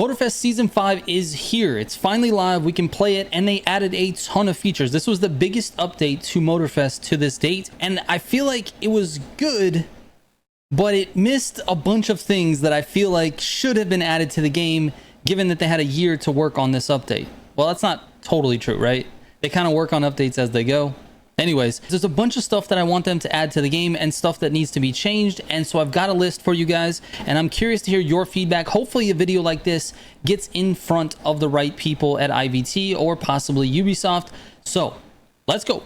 Motorfest Season 5 is here. It's finally live. We can play it, and they added a ton of features. This was the biggest update to Motorfest to this date, and I feel like it was good, but it missed a bunch of things that I feel like should have been added to the game, given that they had a year to work on this update. Well, that's not totally true, right? They kind of work on updates as they go. Anyways, there's a bunch of stuff that I want them to add to the game and stuff that needs to be changed. And so I've got a list for you guys, and I'm curious to hear your feedback. Hopefully a video like this gets in front of the right people at IVT or possibly Ubisoft. So let's go.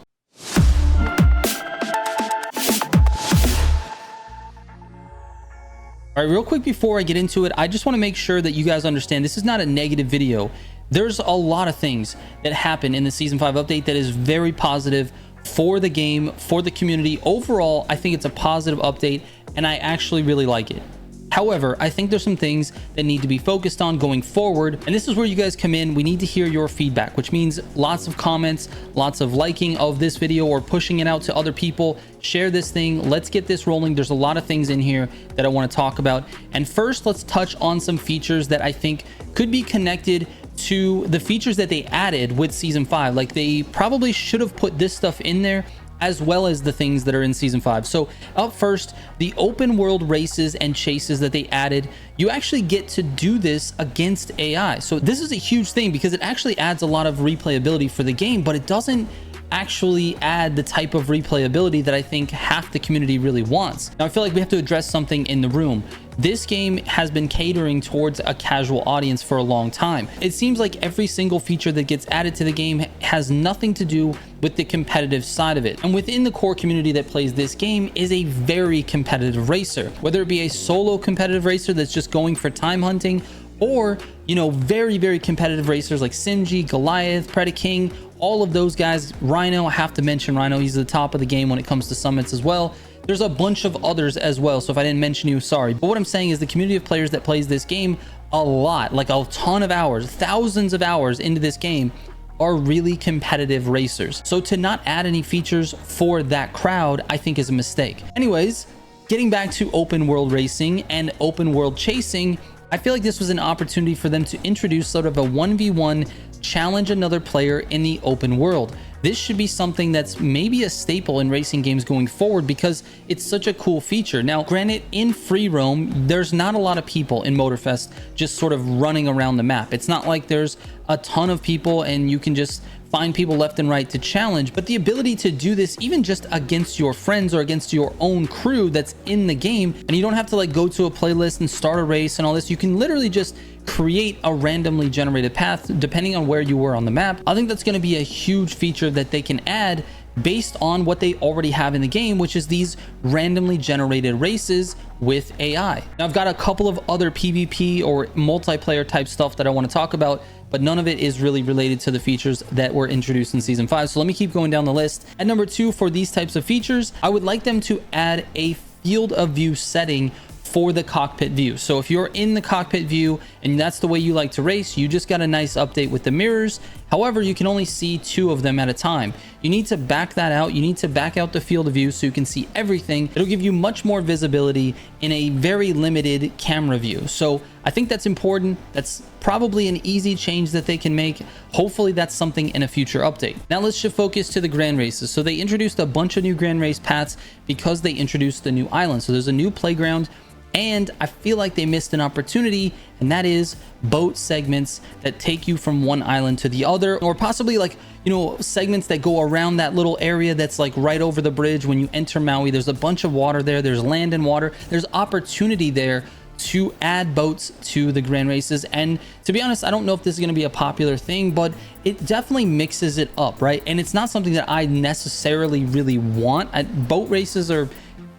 All right, real quick before I get into it, I just want to make sure that you guys understand this is not a negative video. There's a lot of things that happen in the Season 5 update that is very positive for the game, for the community. Overall, I think it's a positive update, and I actually really like it. However, I think there's some things that need to be focused on going forward, and this is where you guys come in. We need to hear your feedback, which means lots of comments, lots of liking of this video or pushing it out to other people. Share this thing. Let's get this rolling. There's a lot of things in here that I want to talk about. And first, let's touch on some features that I think could be connected to the features that they added with Season 5. Like, they probably should have put this stuff in there as well as the things that are in Season 5. So up first, the open world races and chases that they added, you actually get to do this against AI. So this is a huge thing because it actually adds a lot of replayability for the game, but it doesn't actually add the type of replayability that I think half the community really wants. Now, I feel like we have to address something in the room. This game has been catering towards a casual audience for a long time. It seems like every single feature that gets added to the game has nothing to do with the competitive side of it. And within the core community that plays this game is a very competitive racer, whether it be a solo competitive racer that's just going for time hunting, or, you know, very, very competitive racers like Simji, Goliath, Predaking, all of those guys. Rhino, I have to mention Rhino. He's the top of the game when it comes to summits as well. There's a bunch of others as well, so if I didn't mention you, sorry. But what I'm saying is the community of players that plays this game a lot, like a ton of hours, thousands of hours into this game, are really competitive racers. So to not add any features for that crowd, I think is a mistake. Anyways, getting back to open world racing and open world chasing, I feel like this was an opportunity for them to introduce sort of a 1v1 challenge another player in the open world. This should be something that's maybe a staple in racing games going forward because it's such a cool feature. Now, granted, in free roam, there's not a lot of people in Motorfest just sort of running around the map. It's not like there's a ton of people and you can just find people left and right to challenge, but the ability to do this even just against your friends or against your own crew that's in the game, and you don't have to like go to a playlist and start a race and all this. You can literally just create a randomly generated path depending on where you were on the map. I think that's going to be a huge feature that they can add based on what they already have in the game, which is these randomly generated races with AI. Now, I've got a couple of other PvP or multiplayer type stuff that I want to talk about, but none of it is really related to the features that were introduced in Season 5. So let me keep going down the list. At number 2, for these types of features, I would like them to add a field of view setting for the cockpit view. So if you're in the cockpit view and that's the way you like to race, you just got a nice update with the mirrors. However, you can only see 2 of them at a time. You need to back that out. You need to back out the field of view so you can see everything. It'll give you much more visibility in a very limited camera view. So I think that's important. That's probably an easy change that they can make. Hopefully that's something in a future update. Now let's shift focus to the grand races. So they introduced a bunch of new grand race paths because they introduced the new island. So there's a new playground, and I feel like they missed an opportunity, and that is boat segments that take you from one island to the other, or possibly like, you know, segments that go around that little area that's like right over the bridge when you enter Maui. There's a bunch of water there. There's land and water. There's opportunity there to add boats to the grand races. And to be honest, I don't know if this is going to be a popular thing, but it definitely mixes it up, right? And it's not something that I necessarily really want. Boat races are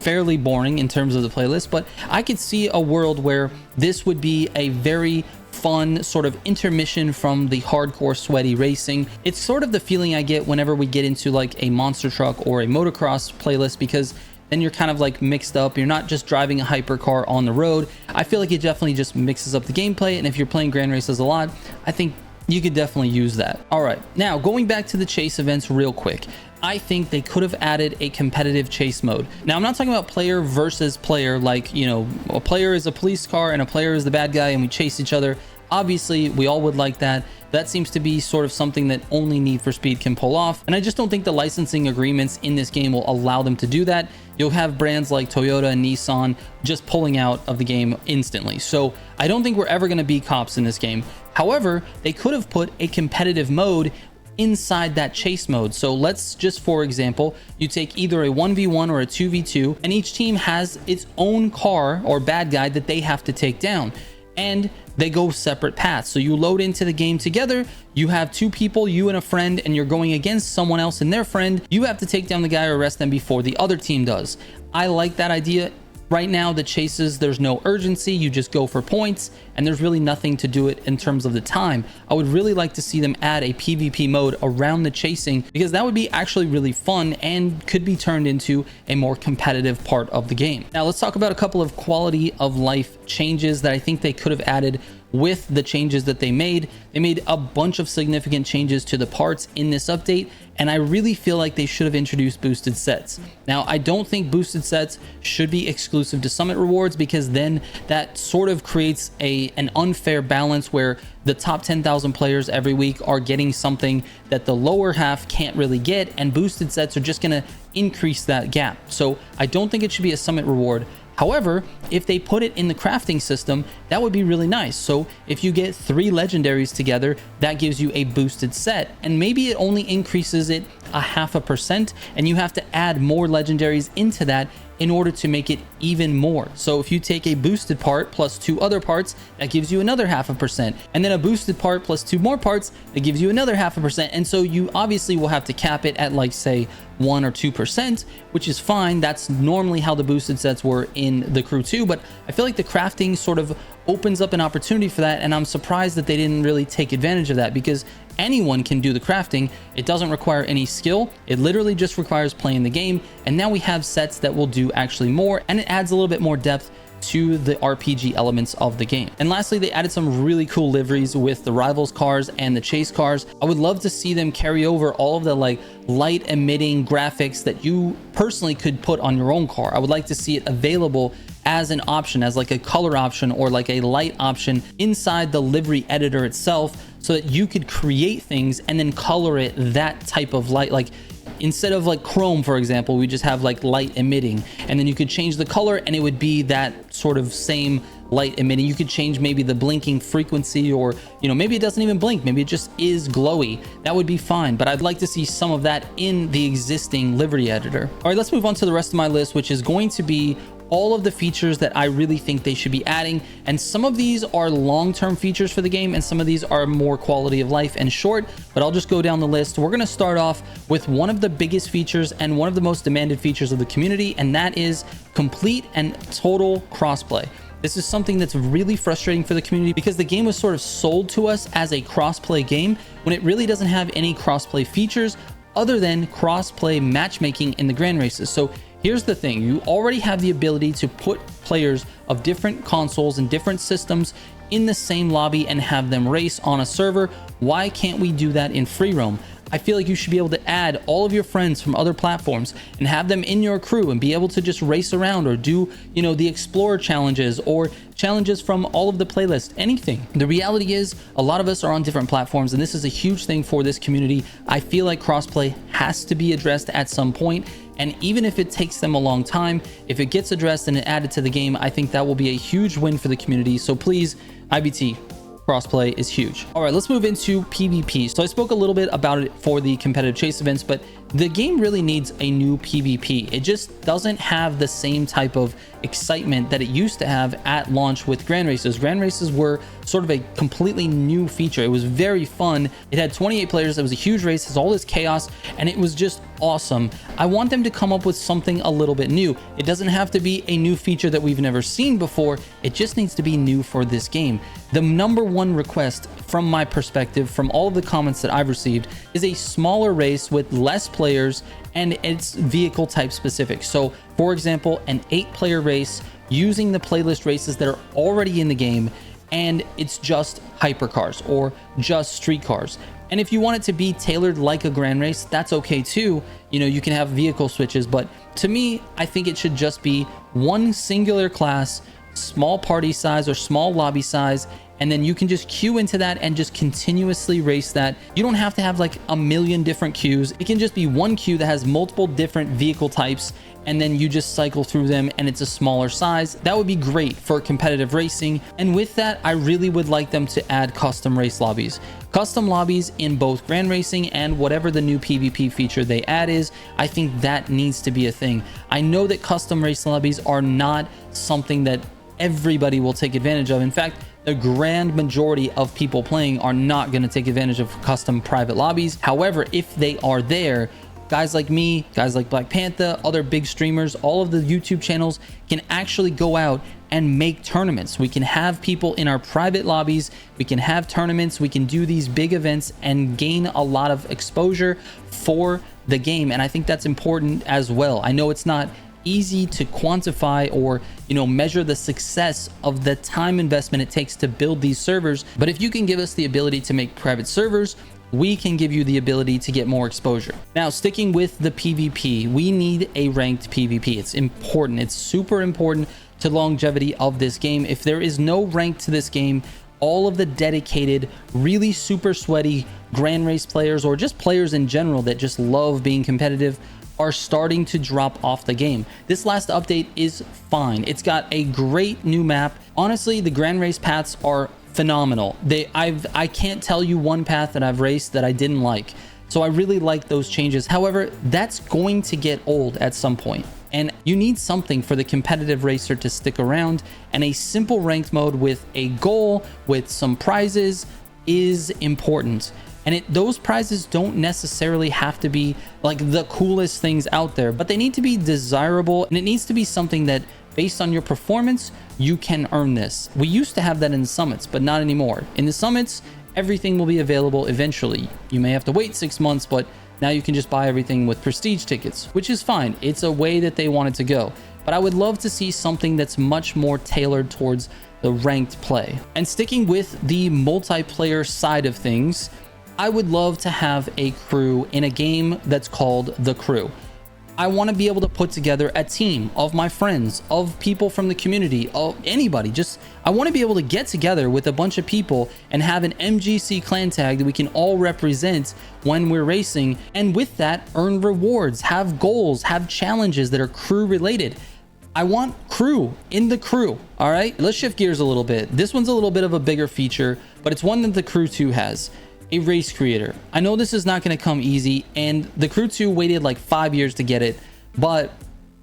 fairly boring in terms of the playlist, but I could see a world where this would be a very fun sort of intermission from the hardcore sweaty racing. It's sort of the feeling I get whenever we get into like a monster truck or a motocross playlist, because then you're kind of like mixed up. You're not just driving a hypercar on the road. I feel like it definitely just mixes up the gameplay, and if you're playing grand races a lot, I think you could definitely use that. All right, now going back to the chase events real quick. I think they could have added a competitive chase mode. Now, I'm not talking about player versus player, like, you know, a player is a police car and a player is the bad guy and we chase each other. Obviously, we all would like that. That seems to be sort of something that only Need for Speed can pull off. And I just don't think the licensing agreements in this game will allow them to do that. You'll have brands like Toyota and Nissan just pulling out of the game instantly. So I don't think we're ever going to be cops in this game. However, they could have put a competitive mode inside that chase mode. So let's just, for example, you take either a 1v1 or a 2v2, and each team has its own car or bad guy that they have to take down, and they go separate paths. So you load into the game together, you have two people, you and a friend, and you're going against someone else and their friend. You have to take down the guy or arrest them before the other team does. I like that idea. Right now, the chases, there's no urgency. You just go for points, and there's really nothing to do it in terms of the time. I would really like to see them add a PvP mode around the chasing, because that would be actually really fun and could be turned into a more competitive part of the game. Now, let's talk about a couple of quality of life changes that I think they could have added with the changes that they made. They made a bunch of significant changes to the parts in this update, and I really feel like they should have introduced boosted sets. Now, I don't think boosted sets should be exclusive to Summit rewards, because then that sort of creates an unfair balance where the top 10,000 players every week are getting something that the lower half can't really get, and boosted sets are just going to increase that gap. So I don't think it should be a Summit reward. However, if they put it in the crafting system, that would be really nice. So if you get 3 legendaries together, that gives you a boosted set, and maybe it only increases it 0.5%, and you have to add more legendaries into that in order to make it even more. So if you take a boosted part plus 2 other parts, that gives you another 0.5%, and then a boosted part plus 2 more parts, that gives you another 0.5%. And so you obviously will have to cap it at, like, say 1 or 2%, which is fine. That's normally how the boosted sets were in the Crew 2, but I feel like the crafting sort of opens up an opportunity for that, and I'm surprised that they didn't really take advantage of that, because anyone can do the crafting. It doesn't require any skill. It literally just requires playing the game, and now we have sets that will do actually more, and it adds a little bit more depth to the RPG elements of the game. And lastly, they added some really cool liveries with the rivals cars and the chase cars. I would love to see them carry over all of the like light emitting graphics that you personally could put on your own car. I would like to see it available as an option, as like a color option or like a light option inside the livery editor itself, so that you could create things and then color it that type of light. Like, instead of like chrome, for example, we just have like light emitting, and then you could change the color and it would be that sort of same light emitting. You could change maybe the blinking frequency, or, you know, maybe it doesn't even blink, maybe it just is glowy. That would be fine, but I'd like to see some of that in the existing livery editor. All right, let's move on to the rest of my list, which is going to be all of the features that I really think they should be adding. And some of these are long-term features for the game, and some of these are more quality of life and short, but I'll just go down the list. We're going to start off with one of the biggest features and one of the most demanded features of the community, and that is complete and total crossplay. This is something that's really frustrating for the community, because the game was sort of sold to us as a crossplay game when it really doesn't have any crossplay features other than crossplay matchmaking in the grand races. So here's the thing, you already have the ability to put players of different consoles and different systems in the same lobby and have them race on a server. Why can't we do that in free roam? I feel like you should be able to add all of your friends from other platforms and have them in your crew and be able to just race around or do, you know, the Explorer challenges or challenges from all of the playlists, anything. The reality is a lot of us are on different platforms, and this is a huge thing for this community. I feel like crossplay has to be addressed at some point, and even if it takes them a long time, if it gets addressed and added to the game, I think that will be a huge win for the community. So please, IBT, crossplay is huge. All right, let's move into PvP. So I spoke a little bit about it for the competitive chase events, but the game really needs a new PvP. It just doesn't have the same type of excitement that it used to have at launch with Grand Races. Grand Races were sort of a completely new feature. It was very fun. It had 28 players. It was a huge race. It has all this chaos, and it was just awesome. I want them to come up with something a little bit new. It doesn't have to be a new feature that we've never seen before. It just needs to be new for this game. The number one request from my perspective, from all of the comments that I've received, is a smaller race with less players, and it's vehicle type specific. So for example, an 8-player race using the playlist races that are already in the game, and it's just hypercars or just street cars. And if you want it to be tailored like a grand race, that's okay too. You know, you can have vehicle switches, but to me, I think it should just be one singular class, small party size or small lobby size, and then you can just queue into that and just continuously race that. You don't have to have like a million different queues. It can just be one queue that has multiple different vehicle types, and then you just cycle through them, and it's a smaller size. That would be great for competitive racing. And with that, I really would like them to add custom race lobbies. Custom lobbies in both Grand Racing and whatever the new PvP feature they add is. I think that needs to be a thing. I know that custom race lobbies are not something that everybody will take advantage of. In fact, the grand majority of people playing are not going to take advantage of custom private lobbies. However, if they are there, guys like me, guys like Black Panther, other big streamers, all of the YouTube channels can actually go out and make tournaments. We can have people in our private lobbies, we can have tournaments, we can do these big events and gain a lot of exposure for the game. And I think that's important as well. I know it's not easy to quantify or measure the success of the time investment it takes to build these servers, but if you can give us the ability to make private servers, we can give you the ability to get more exposure. Now, sticking with the PvP, we need a ranked PvP. It's important. It's super important to the longevity of this game. If there is no rank to this game, all of the dedicated, really super sweaty Grand Race players, or just players in general that just love being competitive, are starting to drop off the game. This last update is fine. It's got a great new map. Honestly, the Grand Race paths are phenomenal. I can't tell you one path that I've raced that I didn't like. So I really like those changes. However, that's going to get old at some point, and you need something for the competitive racer to stick around, and a simple ranked mode with a goal with some prizes is important. And those prizes don't necessarily have to be like the coolest things out there, but they need to be desirable, and it needs to be something that based on your performance, you can earn this. We used to have that in the summits, but not anymore. In the summits, everything will be available eventually. You may have to wait 6 months, but now you can just buy everything with prestige tickets, which is fine. It's a way that they want it to go. But I would love to see something that's much more tailored towards the ranked play. And sticking with the multiplayer side of things, I would love to have a crew in a game that's called The Crew. I want to be able to put together a team of my friends, of people from the community, of anybody. I want to be able to get together with a bunch of people and have an MGC clan tag that we can all represent when we're racing. And with that, earn rewards, have goals, have challenges that are crew related. I want crew in The Crew. All right, let's shift gears a little bit. This one's a little bit of a bigger feature, but it's one that The Crew 2 has. A race creator. I know this is not going to come easy, and The Crew 2 waited like 5 years to get it, but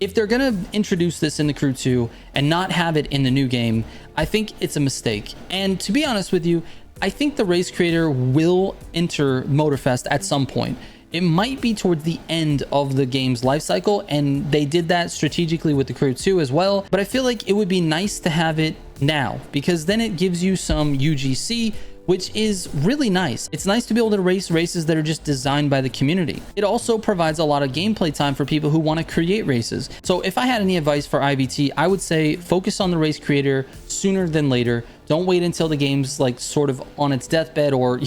if they're going to introduce this in The Crew 2 and not have it in the new game, I think it's a mistake. And to be honest with you, I think the race creator will enter Motorfest at some point. It might be towards the end of the game's life cycle, and they did that strategically with The Crew 2 as well, but I feel like it would be nice to have it now, because then it gives you some UGC, which is really nice. It's nice to be able to race races that are just designed by the community. It also provides a lot of gameplay time for people who want to create races. So if I had any advice for IVT, I would say focus on the race creator sooner than later. Don't wait until the game's like sort of on its deathbed, or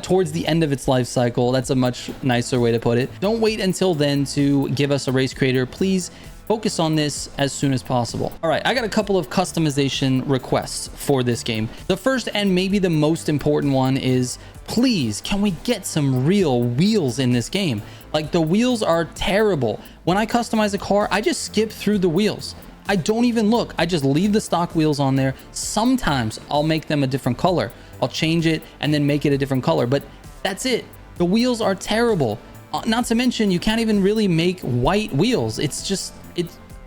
towards the end of its life cycle. That's a much nicer way to put it. Don't wait until then to give us a race creator. Please focus on this as soon as possible. All right, I got a couple of customization requests for this game. The first and maybe the most important one is, please, can we get some real wheels in this game? Like, the wheels are terrible. When I customize a car, I just skip through the wheels. I don't even look. I just leave the stock wheels on there. Sometimes I'll make them a different color. I'll change it and then make it a different color, but that's it. The wheels are terrible. Not to mention, you can't even really make white wheels.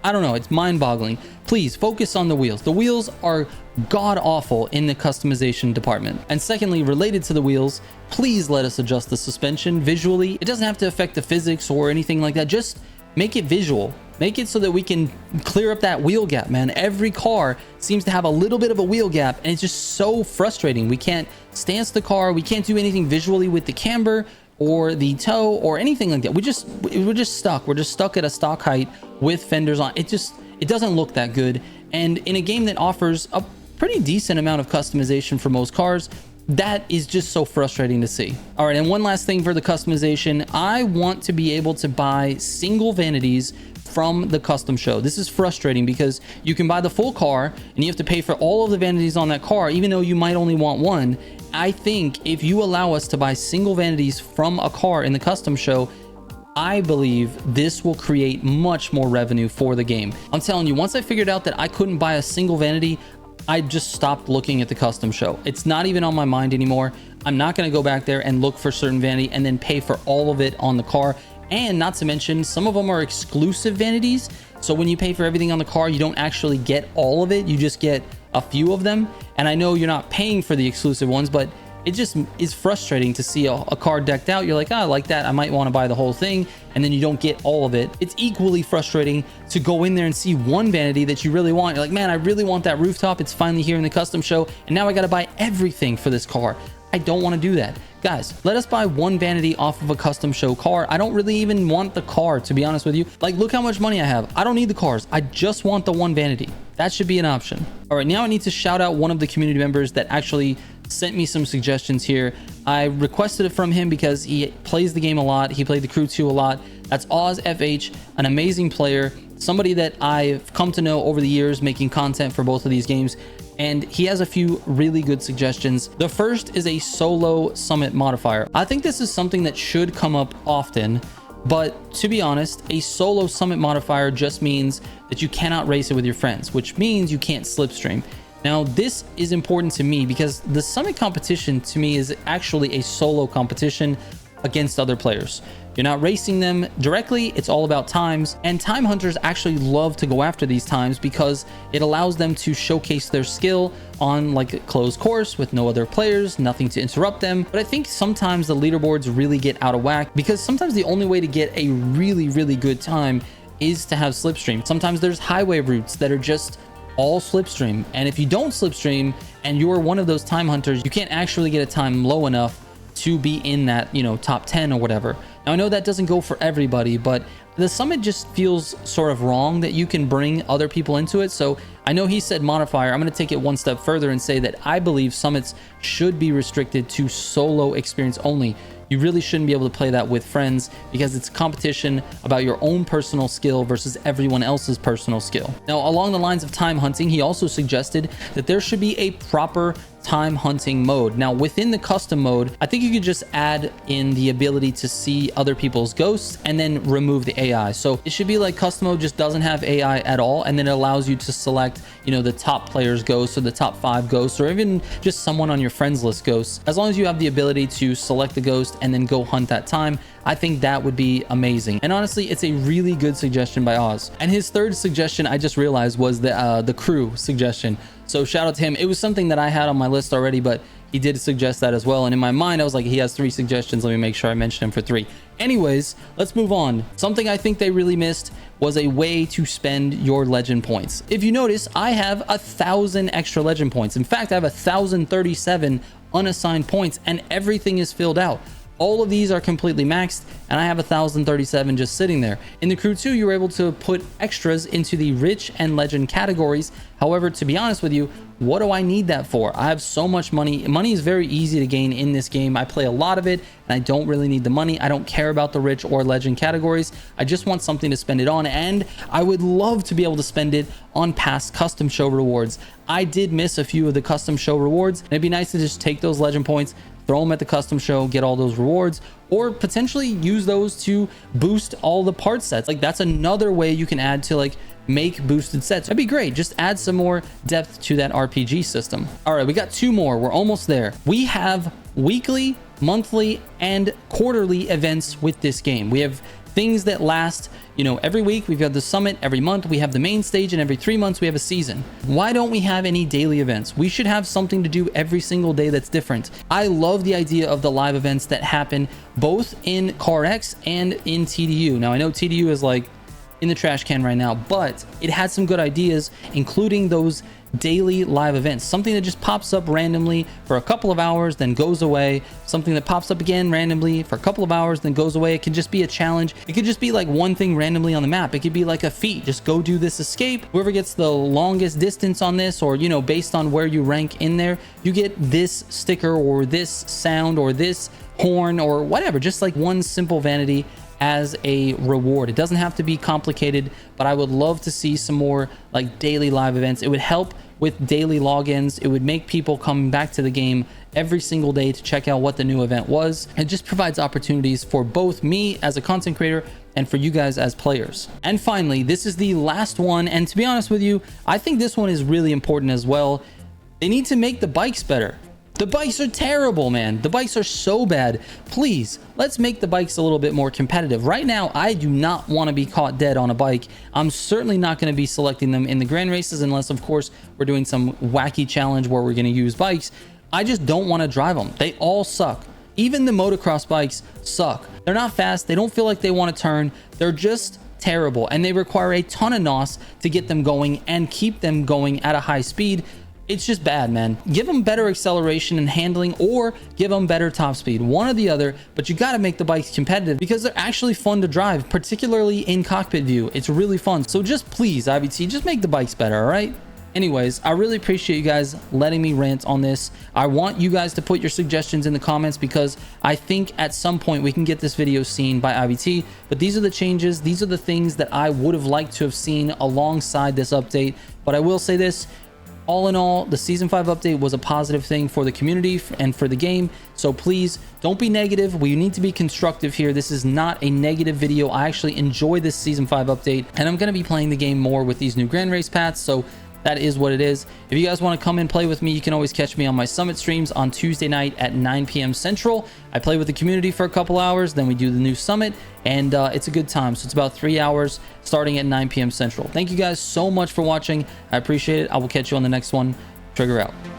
I don't know, it's mind-boggling. Please focus on the wheels. The wheels are god-awful in the customization department. And secondly, related to the wheels, please let us adjust the suspension visually. It doesn't have to affect the physics or anything like that. Just make it visual. Make it so that we can clear up that wheel gap, man. Every car seems to have a little bit of a wheel gap, and it's just so frustrating. We can't stance the car. We can't do anything visually with the camber or the toe or anything like that. We're just stuck. We're just stuck at a stock height with fenders on. It doesn't look that good. And in a game that offers a pretty decent amount of customization for most cars, that is just so frustrating to see. All right, and one last thing for the customization, I want to be able to buy single vanities from the custom show. This is frustrating because you can buy the full car and you have to pay for all of the vanities on that car, even though you might only want one. I think if you allow us to buy single vanities from a car in the custom show, I believe this will create much more revenue for the game. I'm telling you, once I figured out that I couldn't buy a single vanity, I just stopped looking at the custom show. It's not even on my mind anymore. I'm not going to go back there and look for certain vanity and then pay for all of it on the car. And not to mention, some of them are exclusive vanities. So when you pay for everything on the car, you don't actually get all of it. You just get a few of them. And I know you're not paying for the exclusive ones, but it just is frustrating to see a car decked out. You're like, oh, I like that. I might want to buy the whole thing. And then you don't get all of it. It's equally frustrating to go in there and see one vanity that you really want. You're like, man, I really want that rooftop. It's finally here in the custom show. And now I got to buy everything for this car. I don't want to do that. Guys, let us buy one vanity off of a custom show car. I don't really even want the car, to be honest with you. Like, look how much money I have. I don't need the cars. I just want the one vanity. That should be an option. All right, now I need to shout out one of the community members that actually sent me some suggestions here. I requested it from him because he plays the game a lot. He played the Crew 2 a lot. That's OzFH, an amazing player, somebody that I've come to know over the years making content for both of these games. And he has a few really good suggestions. The first is a solo summit modifier. I think this is something that should come up often, but to be honest, a solo summit modifier just means that you cannot race it with your friends, which means you can't slipstream. Now, this is important to me because the summit competition to me is actually a solo competition against other players. You're not racing them directly. It's all about times, and time hunters actually love to go after these times because it allows them to showcase their skill on like a closed course with no other players, nothing to interrupt them. But I think sometimes the leaderboards really get out of whack because sometimes the only way to get a really, really good time is to have slipstream. Sometimes there's highway routes that are just all slipstream, and if you don't slipstream and you're one of those time hunters, you can't actually get a time low enough to be in that, you know, top 10 or whatever. Now, I know that doesn't go for everybody, but the summit just feels sort of wrong that you can bring other people into it. So I know he said modifier. I'm going to take it one step further and say that I believe summits should be restricted to solo experience only. You really shouldn't be able to play that with friends because it's a competition about your own personal skill versus everyone else's personal skill. Now, along the lines of time hunting, he also suggested that there should be a proper time hunting mode. Now, within the custom mode, I think you could just add in the ability to see other people's ghosts and then remove the AI. So it should be like custom mode just doesn't have AI at all, and then it allows you to select, you know, the top players ghosts or the top 5 ghosts, or even just someone on your friends list ghosts. As long as you have the ability to select the ghost and then go hunt that time, I think that would be amazing. And honestly, it's a really good suggestion by Oz. And his third suggestion, I just realized, was the crew suggestion. So shout out to him. It was something that I had on my list already, but he did suggest that as well. And in my mind, I was like, he has 3 suggestions. Let me make sure I mention him for 3. Anyways, let's move on. Something I think they really missed was a way to spend your legend points. If you notice, I have 1,000 extra legend points. In fact, I have 1,037 unassigned points and everything is filled out. All of these are completely maxed, and I have 1,037 just sitting there. In the Crew 2, you were able to put extras into the rich and legend categories. However, to be honest with you, what do I need that for? I have so much money. Money is very easy to gain in this game. I play a lot of it, and I don't really need the money. I don't care about the rich or legend categories. I just want something to spend it on, and I would love to be able to spend it on past custom show rewards. I did miss a few of the custom show rewards, and it'd be nice to just take those legend points, throw them at the custom show, get all those rewards, or potentially use those to boost all the part sets. Like, that's another way you can add to like make boosted sets. That'd be great. Just add some more depth to that RPG system. All right, we got 2 more. We're almost there. We have weekly, monthly, and quarterly events with this game. We have things that last, you know, every week. We've got the summit every month. We have the main stage, and every 3 months we have a season. Why don't we have any daily events? We should have something to do every single day that's different. I love the idea of the live events that happen both in CarX and in TDU. Now, I know TDU is like in the trash can right now, but it had some good ideas, including those daily live events, something that just pops up randomly for a couple of hours, then goes away, something that pops up again randomly for a couple of hours, then goes away. It can just be a challenge. It could just be like one thing randomly on the map. It could be like a feat, just go do this escape. Whoever gets the longest distance on this, or you know, based on where you rank in there, you get this sticker or this sound or this horn or whatever, just like one simple vanity as a reward. It doesn't have to be complicated, but I would love to see some more like daily live events. It would help with daily logins. It would make people come back to the game every single day to check out what the new event was. It just provides opportunities for both me as a content creator and for you guys as players. And finally, this is the last one, and to be honest with you, I think this one is really important as well. They need to make the bikes better. The bikes are terrible, man. The bikes are so bad. Please, let's make the bikes a little bit more competitive. Right now, I do not want to be caught dead on a bike. I'm certainly not going to be selecting them in the grand races unless, of course, we're doing some wacky challenge where we're going to use bikes. I just don't want to drive them. They all suck. Even the motocross bikes suck. They're not fast. They don't feel like they want to turn. They're just terrible, and they require a ton of NOS to get them going and keep them going at a high speed. It's just bad, man. Give them better acceleration and handling, or give them better top speed, one or the other, but you got to make the bikes competitive because they're actually fun to drive, particularly in cockpit view. It's really fun. So just please, IVT, just make the bikes better, all right? Anyways, I really appreciate you guys letting me rant on this. I want you guys to put your suggestions in the comments because I think at some point we can get this video seen by IVT. But these are the changes. These are the things that I would have liked to have seen alongside this update. But I will say this, all in all, the Season 5 update was a positive thing for the community and for the game. So please don't be negative. We need to be constructive here. This is not a negative video. I actually enjoy this Season 5 update, and I'm going to be playing the game more with these new Grand Race paths. So that is what it is. If you guys want to come and play with me, you can always catch me on my Summit streams on Tuesday night at 9 p.m. Central. I play with the community for a couple hours, then we do the new Summit, and it's a good time. So it's about 3 hours starting at 9 p.m. Central. Thank you guys so much for watching. I appreciate it. I will catch you on the next one. Trigger out.